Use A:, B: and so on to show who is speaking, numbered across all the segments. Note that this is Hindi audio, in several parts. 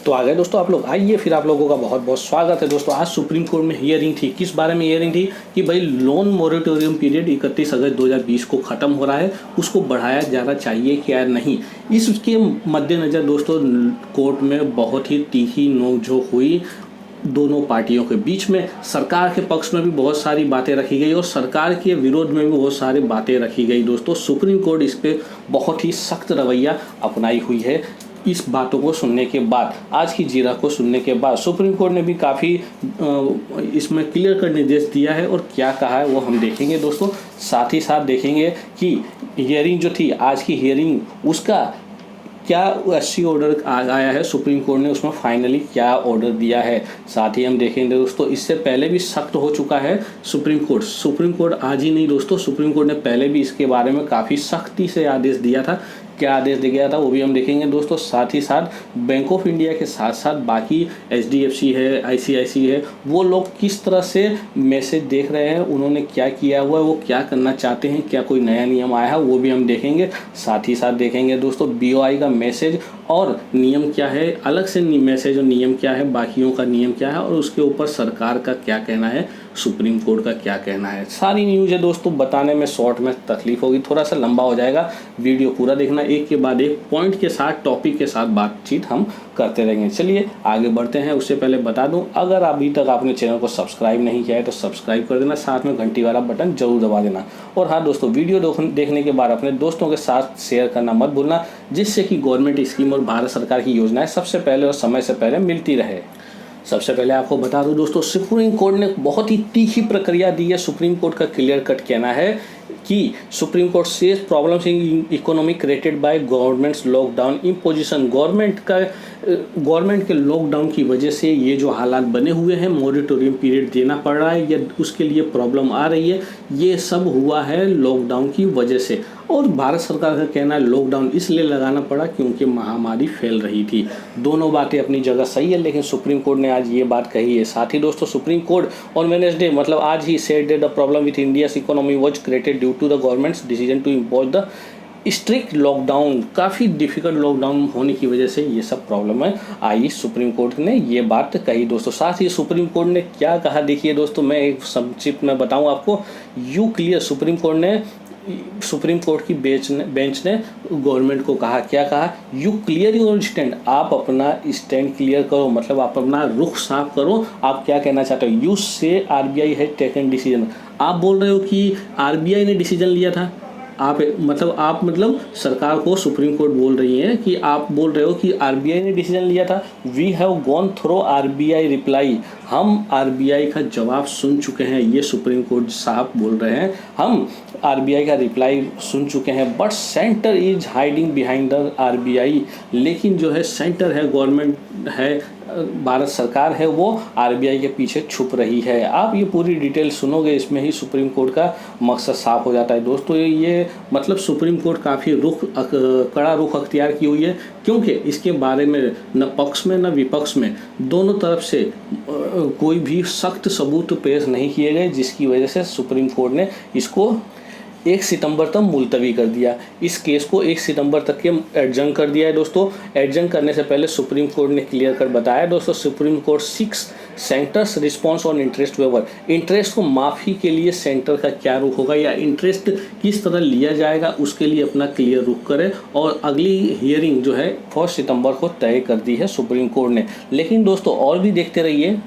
A: तो आ गए दोस्तों आप लोग। आइए फिर आप लोगों का बहुत बहुत स्वागत है दोस्तों। आज सुप्रीम कोर्ट में हियरिंग थी। किस बारे में हियरिंग थी कि भाई लोन मोरेटोरियम पीरियड 31 अगस्त 2020 को ख़त्म हो रहा है, उसको बढ़ाया जाना चाहिए क्या नहीं। इसके मद्देनज़र दोस्तों कोर्ट में बहुत ही तीखी नोकझोंक हुई दोनों पार्टियों के बीच में। सरकार के पक्ष में भी बहुत सारी बातें रखी गई और सरकार के विरोध में भी बहुत सारी बातें रखी गई दोस्तों। सुप्रीम कोर्ट इस पर बहुत ही सख्त रवैया अपनाई हुई है। इस बातों को सुनने के बाद, आज की जीरा को सुनने के बाद सुप्रीम कोर्ट ने भी काफ़ी इसमें क्लियर कर निर्देश दिया है और क्या कहा है वो हम देखेंगे दोस्तों। साथ ही साथ देखेंगे कि हियरिंग जो थी, आज की हियरिंग, उसका क्या एससी ऑर्डर आया है, सुप्रीम कोर्ट ने उसमें फाइनली क्या ऑर्डर दिया है। साथ ही हम देखेंगे दोस्तों, इससे पहले भी सख्त हो चुका है सुप्रीम कोर्ट आज ही नहीं दोस्तों, सुप्रीम कोर्ट ने पहले भी इसके बारे में काफ़ी सख्ती से आदेश दिया था। क्या आदेश दिया गया था वो भी हम देखेंगे दोस्तों। साथ ही साथ बैंक ऑफ इंडिया के साथ साथ बाकी एचडीएफसी है, आईसीआईसी है, वो लोग किस तरह से मैसेज देख रहे हैं, उन्होंने क्या किया हुआ है, वो क्या करना चाहते हैं, क्या कोई नया नियम आया है वो भी हम देखेंगे। साथ ही साथ देखेंगे दोस्तों बीओआई का मैसेज और नियम क्या है, अलग से मैसेज और नियम क्या है, बाकियों का नियम क्या है और उसके ऊपर सरकार का क्या कहना है, सुप्रीम कोर्ट का क्या कहना है। सारी न्यूज़ है दोस्तों, बताने में शॉर्ट में तकलीफ होगी, थोड़ा सा लंबा हो जाएगा। वीडियो पूरा देखना, एक के बाद एक पॉइंट के साथ, टॉपिक के साथ बातचीत हम करते रहेंगे। चलिए आगे बढ़ते हैं। उससे पहले बता दूं, अगर अभी तक आपने चैनल को सब्सक्राइब नहीं किया है तो सब्सक्राइब कर देना, साथ में घंटी वाला बटन जरूर दबा देना। और हाँ दोस्तों, वीडियो देखने के बाद अपने दोस्तों के साथ शेयर करना मत भूलना, जिससे कि गवर्नमेंट स्कीम और भारत सरकार की योजनाएं सबसे पहले और समय से पहले मिलती रहे। सबसे पहले आपको बता दूं दोस्तों, सुप्रीम कोर्ट ने बहुत ही तीखी प्रक्रिया दी है। सुप्रीम कोर्ट का क्लियर कट कहना है कि supreme court says problems in economy created by governments lockdown imposition. Government के लॉकडाउन की वजह से ये जो हालात बने हुए हैं, मोरेटोरियम पीरियड देना पड़ रहा है या उसके लिए प्रॉब्लम आ रही है, ये सब हुआ है लॉकडाउन की वजह से। और भारत सरकार का कहना है लॉकडाउन इसलिए लगाना पड़ा क्योंकि महामारी फैल रही थी। दोनों बातें अपनी जगह सही है, लेकिन सुप्रीम कोर्ट ने आज ये बात कही है। साथ ही दोस्तों, सुप्रीम कोर्ट ऑन वेडनेसडे, मतलब आज ही, said that the problem with India's economy was created due to the government's decision to impose the strict lockdown. काफ़ी डिफिकल्ट लॉकडाउन होने की वजह से ये सब प्रॉब्लम है आई। सुप्रीम कोर्ट ने ये बात कही दोस्तों। साथ ही सुप्रीम कोर्ट ने क्या कहा देखिए दोस्तों, मैं एक संक्षिप्त में बताऊं आपको। यू क्लियर, सुप्रीम कोर्ट की बेंच ने गवर्नमेंट को कहा, क्या कहा, यू क्लियर योर स्टैंड। आप अपना स्टैंड क्लियर करो, मतलब आप अपना रुख साफ करो, आप क्या कहना चाहते हो। यू से आरबीआई है टेकन डिसीजन। आप बोल रहे हो कि आरबीआई ने डिसीजन लिया था। आप मतलब सरकार को सुप्रीम कोर्ट बोल रही है कि आप बोल रहे हो कि आरबीआई ने डिसीजन लिया था। We have gone through RBI reply. हम आरबीआई का जवाब सुन चुके हैं, ये सुप्रीम कोर्ट साहब बोल रहे हैं। हम आरबीआई का रिप्लाई सुन चुके हैं, but centre is hiding behind the RBI. लेकिन जो है सेंटर है, गवर्नमेंट है, भारत सरकार है, वो आरबीआई के पीछे छुप रही है। आप ये पूरी डिटेल सुनोगे, इसमें ही सुप्रीम कोर्ट का मकसद साफ हो जाता है दोस्तों। ये मतलब सुप्रीम कोर्ट काफ़ी कड़ा रुख अख्तियार की हुई है, क्योंकि इसके बारे में न पक्ष में न विपक्ष में दोनों तरफ से कोई भी सख्त सबूत पेश नहीं किए गए, जिसकी वजह से सुप्रीम कोर्ट ने इसको 1 सितंबर तक मुलतवी कर दिया। इस केस को 1 सितंबर तक के एडजर्न कर दिया है दोस्तों। एडजर्न करने से पहले सुप्रीम कोर्ट ने क्लियर कर बताया दोस्तों, supreme court 6 centres response on interest waiver. Interest को माफ़ी के लिए सेंटर का क्या रुख होगा या इंटरेस्ट किस तरह लिया जाएगा, उसके लिए अपना क्लियर रुख करे। और अगली हियरिंग जो है 1 सितंबर को तय कर दी है सुप्रीम कोर्ट ने। लेकिन दोस्तों और भी देखते रहिए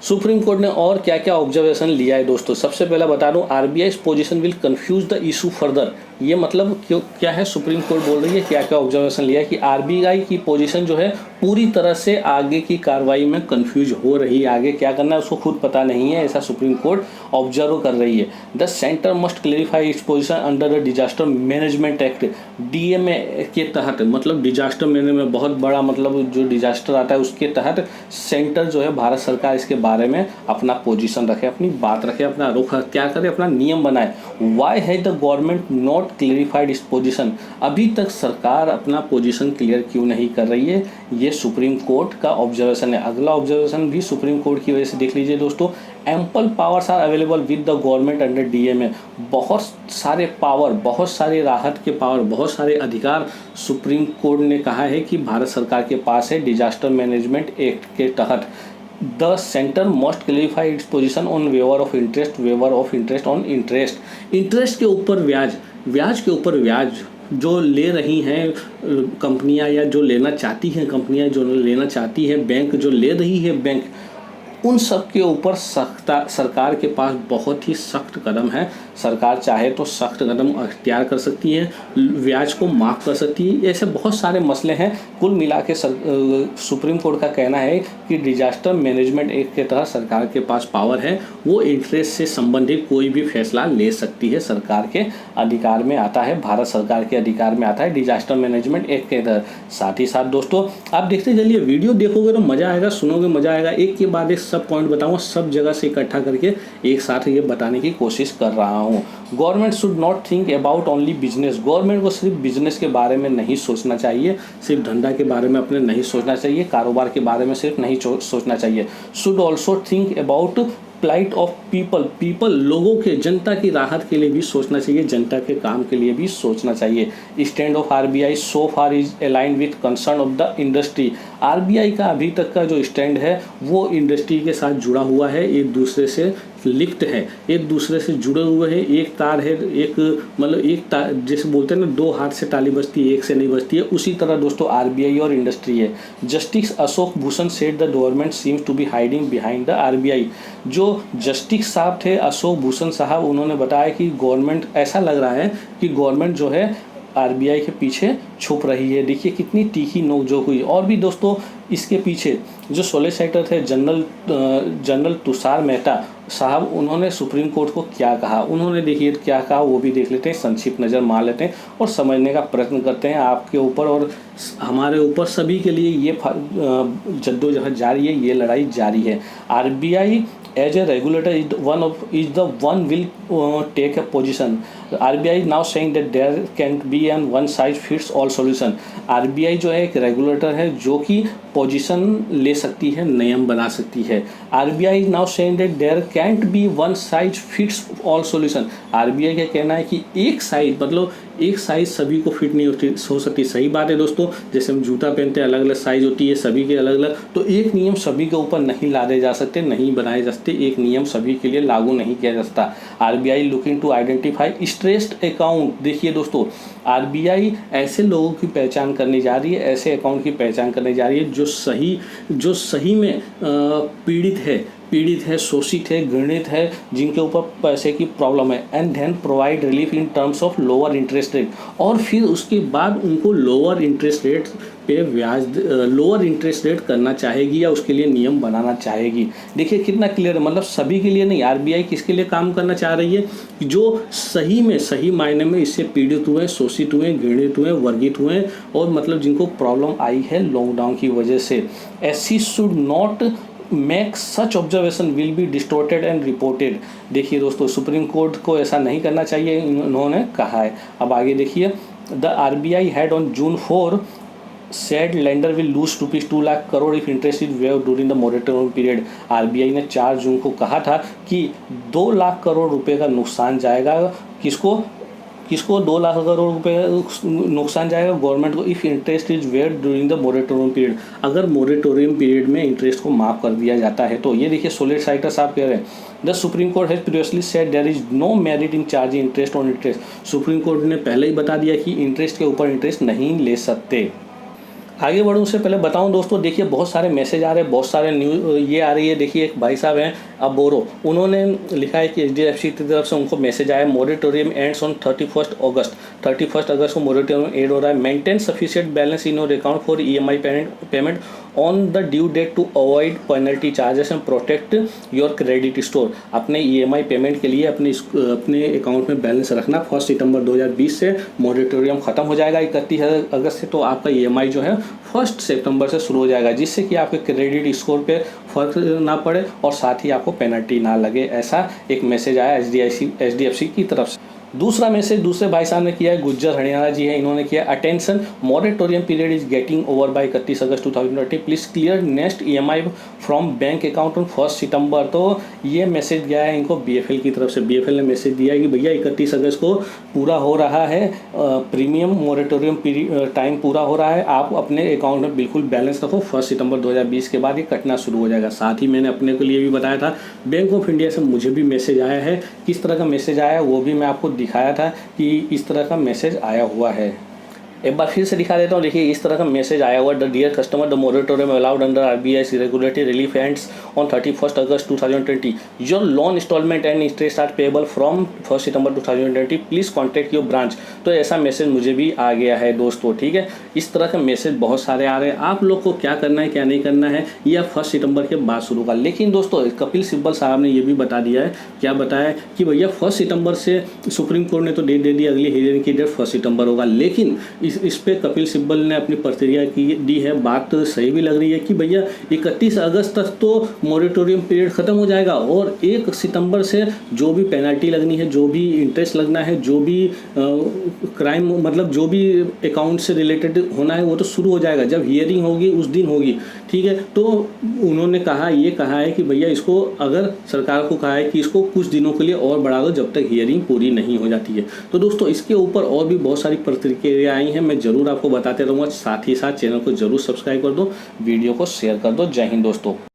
A: सुप्रीम कोर्ट ने और क्या क्या ऑब्जर्वेशन लिया है दोस्तों। सबसे पहला बता दूं, RBI position will confuse the issue further. ये मतलब क्या है, सुप्रीम कोर्ट बोल रही है क्या क्या ऑब्जर्वेशन लिया है कि आरबीआई की पोजीशन जो है पूरी तरह से आगे की कार्रवाई में कंफ्यूज हो रही है। आगे क्या करना है उसको खुद पता नहीं है, ऐसा सुप्रीम कोर्ट ऑब्जर्व कर रही है। The centre must clarify its position under the disaster management act, DMA के तहत। मतलब डिजास्टर मैनेजमेंट बहुत बड़ा, मतलब जो डिजास्टर आता है उसके तहत सेंटर जो है, भारत सरकार इसके बारे में अपना पोजीशन रखे, अपनी बात रखे, अपना रुख क्या करे, अपना नियम बनाए। Why has the government not clarified इस पोजीशन, अभी तक सरकार अपना पोजीशन क्लियर क्यों नहीं कर रही है, ये सुप्रीम कोर्ट का ऑब्जर्वेशन है। अगला ऑब्जर्वेशन भी सुप्रीम कोर्ट की वजह से देख लीजिए दोस्तों, ample powers are available with the government under DMA, बहुत सारे पावर, बहुत सारे राहत के पावर, बहुत सारे अधिकार सुप्रीम कोर्ट ने कहा है कि भारत सरकार के पास है डिजास्टर मैनेजमेंट एक्ट के तहत। The centre must clarify its position on waiver of interest, waiver of interest on interest, interest के ऊपर ब्याज, ब्याज के ऊपर ब्याज जो ले रही हैं कंपनियां या जो लेना चाहती हैं कंपनियां, जो लेना चाहती है बैंक, जो ले रही है बैंक, उन सब के ऊपर सरकार के पास बहुत ही सख्त कदम है। सरकार चाहे तो सख्त कदम अख्तियार कर सकती है, ब्याज को माफ़ कर सकती है, ऐसे बहुत सारे मसले हैं। कुल मिला के सुप्रीम कोर्ट का कहना है कि डिजास्टर मैनेजमेंट एक्ट के तहत सरकार के पास पावर है, वो इंटरेस्ट से संबंधित कोई भी फैसला ले सकती है, सरकार के अधिकार में आता है, भारत सरकार के अधिकार में आता है डिजास्टर मैनेजमेंट एक्ट के तहत। साथ ही साथ दोस्तों आप देखते चलिए, वीडियो देखोगे तो मज़ा आएगा, सुनोगे मज़ा आएगा, एक के बाद एक सब पॉइंट बताऊंगा, सब जगह से इकट्ठा करके एक साथ ये बताने की कोशिश कर रहा हूँ। Government should not think about only business, government को सिर्फ बिजनेस के बारे में नहीं सोचना चाहिए, सिर्फ धंधा के बारे में अपने नहीं सोचना चाहिए, कारोबार के बारे में सिर्फ नहीं सोचना चाहिए। Should also think about plight of people, लोगों के, जनता की राहत के लिए भी सोचना चाहिए, जनता के काम के लिए भी सोचना चाहिए। Stand of RBI so far is aligned with concern of the industry, RBI का अभी तक का जो स्टैंड है वो इंडस्ट्री के साथ जुड़ा हुआ है, एक दूसरे से लिप्त है, एक दूसरे से जुड़े हुए हैं, एक तार है, एक मतलब एक तार, जैसे बोलते हैं ना दो हाथ से ताली बजती है, एक से नहीं बजती है, उसी तरह दोस्तों आरबीआई और इंडस्ट्री है। Justice Ashok Bhushan said the government seems to be hiding behind the RBI, जो जस्टिस साहब थे अशोक भूषण साहब, उन्होंने बताया कि गवर्नमेंट, ऐसा लग रहा है कि गवर्नमेंट जो है आरबीआई के पीछे छुप रही है। देखिए कितनी तीखी नोकझोंक हुई। और भी दोस्तों इसके पीछे जो सॉलिसिटर थे जनरल तुषार मेहता साहब, उन्होंने सुप्रीम कोर्ट को क्या कहा, उन्होंने देखिए क्या कहा वो भी देख लेते हैं, संक्षिप्त नज़र मार लेते हैं और समझने का प्रयत्न करते हैं। आपके ऊपर और हमारे ऊपर सभी के लिए ये जद्दोजहद जारी है, ये लड़ाई जारी है। RBI as a regulator is the one will take a position. RBI is now saying that there can be an one size fits all solution. RBI जो है एक रेगुलेटर है जो कि पोजीशन ले सकती है, नियम बना सकती है। RBI is now saying that there can't be one size fits all solution. RBI का कहना है कि एक साइज, मतलब एक साइज सभी को फिट नहीं हो सकती। सही बात है दोस्तों, जैसे हम जूता पहनते हैं अलग अलग साइज होती है सभी के अलग अलग, तो एक नियम सभी के ऊपर नहीं लादे जा सकते, नहीं बनाए जा सकते, एक नियम सभी के लिए लागू नहीं किया जा सकता। RBI looking to identify stressed account, देखिए दोस्तों आरबीआई ऐसे लोगों की पहचान करने जा रही है, ऐसे अकाउंट की पहचान करने जा रही है जो सही में पीड़ित है, शोषित है, घृणित है, जिनके ऊपर पैसे की प्रॉब्लम है, and then provide relief in terms of lower interest rate, और फिर उसके बाद उनको लोअर इंटरेस्ट रेट पे ब्याज, लोअर इंटरेस्ट रेट करना चाहेगी या उसके लिए नियम बनाना चाहेगी। देखिए कितना क्लियर है, मतलब सभी के लिए नहीं, आरबीआई किसके लिए काम करना चाह रही है, जो सही मायने में इससे पीड़ित हुए, शोषित हुए, घृणित हुए, वर्गित हुए, और मतलब जिनको प्रॉब्लम आई है लॉकडाउन की वजह से। SC should not make such observation will be distorted and reported. देखिए दोस्तों सुप्रीम कोर्ट को ऐसा नहीं करना चाहिए, उन्होंने कहा है। अब आगे देखिए, the RBI had on June 4 said lender will lose ₹2 lakh crore if interest is waived during the moratorium period। RBI ने 4 जून को कहा था कि 2 लाख करोड़ रुपए का नुकसान जाएगा, किसको 2 लाख करोड़ रुपए नुकसान जाएगा, गवर्नमेंट को, if interest is waived during the moratorium period, अगर मोरेटोरियम पीरियड में इंटरेस्ट को माफ़ कर दिया जाता है तो। ये देखिए सॉलिसिटर साहब कह रहे हैं, the supreme court has previously said there is no merit in charging interest on interest. Supreme court ने पहले ही बता दिया कि इंटरेस्ट के ऊपर इंटरेस्ट नहीं ले सकते। आगे बढ़ूँ उससे पहले बताऊं दोस्तों, देखिए बहुत सारे मैसेज आ रहे हैं, बहुत सारे न्यूज़ ये आ रही है। देखिए एक भाई साहब हैं अबोरो, उन्होंने लिखा है कि एचडीएफसी की तरफ से उनको मैसेज आया, मोरेटोरियम एंड्स ऑन 31 अगस्त को मोरेटोरियम एंड हो रहा है। Maintain sufficient balance in your account for EMI payment on the due date to avoid penalty charges and protect your credit score. अपने ईएमआई पेमेंट के लिए अपने अकाउंट में बैलेंस रखना। 1 सितंबर 2020 से मोरेटोरियम खत्म हो जाएगा, 31 अगस्त से, तो आपका ईएमआई जो है 1 सितंबर से शुरू हो जाएगा, जिससे कि आपके क्रेडिट स्कोर पे फर्क ना पड़े और साथ ही आपको पेनल्टी ना लगे। ऐसा एक मैसेज आया एचडीएफसी की तरफ से। दूसरा मैसेज दूसरे भाई साहब ने किया है, गुज्जर हरियाणा जी है, इन्होंने किया attention moratorium period is getting over by 31 August 2020, please clear next EMI from bank account on 1 सितंबर। तो ये मैसेज गया है इनको बीएफएल की तरफ से। बीएफएल ने मैसेज दिया है कि भैया 31 अगस्त को पूरा हो रहा है, प्रीमियम मोरेटोरियम टाइम पूरा हो रहा है, आप अपने अकाउंट में बिल्कुल बैलेंस रखो, 1 सितंबर 2020 के बाद ये कटना शुरू हो जाएगा। साथ ही मैंने अपने के लिए भी बताया था, बैंक ऑफ इंडिया से मुझे भी मैसेज आया है। किस तरह का मैसेज आया है वो भी मैं आपको दिखाया था कि इस तरह का मैसेज आया हुआ है। एक बार फिर से दिखा देता हूँ। देखिए इस तरह का मैसेज आया हुआ, the dear customer, the moratorium allowed under RBI regulatory relief ends on 31 August 2020, your loan instalment and interest are payable from 1 September 2020, please contact your branch. तो ऐसा मैसेज मुझे भी आ गया है दोस्तों, ठीक है। इस तरह का मैसेज बहुत सारे आ रहे हैं। आप लोग को क्या करना है क्या नहीं करना है ये अब 1 सितंबर के बाद शुरू होगा। लेकिन दोस्तों कपिल सिब्बल साहब ने ये भी बता दिया है, क्या बताया कि भैया 1 सितंबर से सुप्रीम कोर्ट ने तो डेट दे दी, अगली हियरिंग की डेट 1 सितंबर होगा। लेकिन इस पे कपिल सिब्बल ने अपनी प्रतिक्रिया दी है। बात तो सही भी लग रही है कि भैया 31 अगस्त तक तो मोरेटोरियम पीरियड ख़त्म हो जाएगा और 1 सितंबर से जो भी पेनल्टी लगनी है, जो भी इंटरेस्ट लगना है, जो भी क्राइम मतलब जो भी अकाउंट से रिलेटेड होना है वो तो शुरू हो जाएगा जब हियरिंग होगी उस दिन होगी, ठीक है। तो उन्होंने कहा है कि भैया इसको, अगर सरकार को कहा है कि इसको कुछ दिनों के लिए और बढ़ा दो जब तक हियरिंग पूरी नहीं हो जाती है। तो दोस्तों इसके ऊपर और भी बहुत सारी प्रतिक्रिया आई हैं, मैं ज़रूर आपको बताते रहूँगा। साथ ही साथ चैनल को जरूर सब्सक्राइब कर दो, वीडियो को शेयर कर दो। जय हिंद दोस्तों।